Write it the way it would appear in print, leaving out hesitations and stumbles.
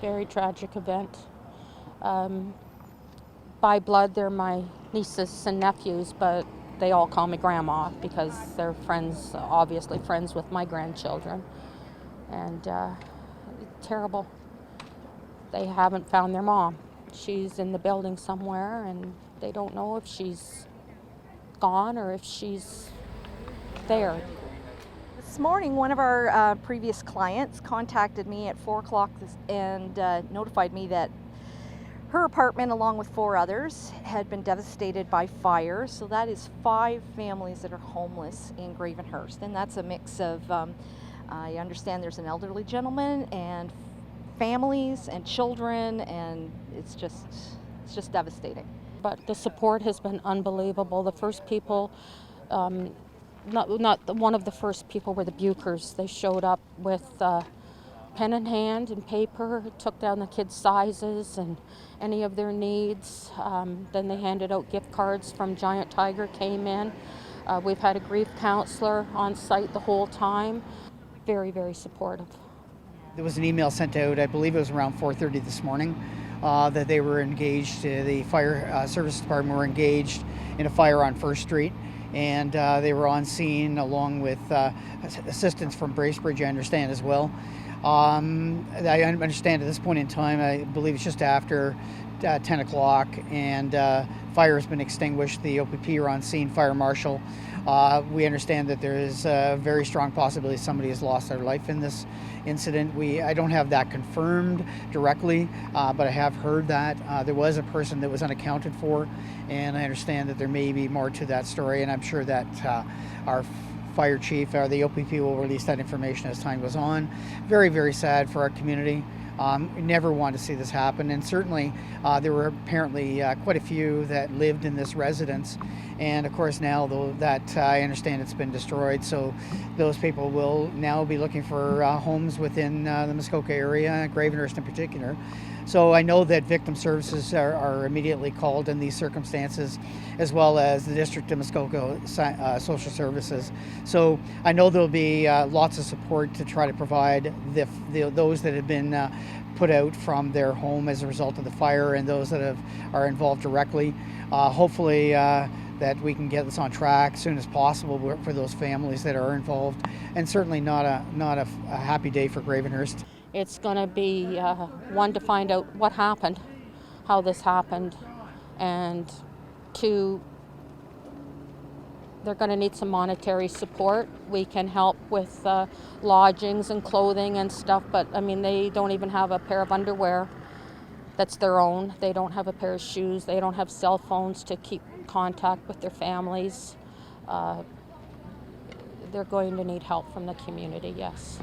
very tragic event. By blood, they're my nieces and nephews, but they all call me grandma because they're friends, obviously friends with my grandchildren. And terrible. They haven't found their mom. She's in the building somewhere, and they don't know if she's gone or if she's there. This morning, one of our previous clients contacted me at 4 o'clock and notified me that her apartment, along with 4 others, had been devastated by fire. So that is 5 families that are homeless in Gravenhurst, and that's a mix of, I understand there's an elderly gentleman and families and children, and it's just devastating. But the support has been unbelievable. The first people, one of the first people were the Bukers. They showed up with pen in hand and paper, took down the kids' sizes and any of their needs. Then they handed out gift cards from Giant Tiger, came in. We've had a grief counselor on site the whole time. Very, very supportive. There was an email sent out, I believe it was around 4:30 this morning, that they were engaged, the fire service department were engaged in a fire on First Street, and they were on scene along with assistance from Bracebridge, I understand, as well. I understand at this point in time, I believe it's just after 10 o'clock, and fire has been extinguished. The OPP are on scene, fire marshal. We understand that there is a very strong possibility somebody has lost their life in this incident. I don't have that confirmed directly, but I have heard that there was a person that was unaccounted for, and I understand that there may be more to that story, and I'm sure that our fire chief or the OPP will release that information as time goes on. Very, very sad for our community. We never want to see this happen, and certainly there were apparently quite a few that lived in this residence, and of course now though that I understand it's been destroyed, so those people will now be looking for homes within the Muskoka area, Gravenhurst in particular. So I know that victim services are immediately called in these circumstances, as well as the District of Muskoka Social Services. So I know there'll be lots of support to try to provide those that have been put out from their home as a result of the fire, and those that are involved directly. Hopefully that we can get this on track as soon as possible for those families that are involved, and certainly not a happy day for Gravenhurst. It's going to be one, to find out what happened, how this happened, and 2, they're going to need some monetary support. We can help with lodgings and clothing and stuff, but I mean, they don't even have a pair of underwear that's their own. They don't have a pair of shoes. They don't have cell phones to keep contact with their families. They're going to need help from the community, yes.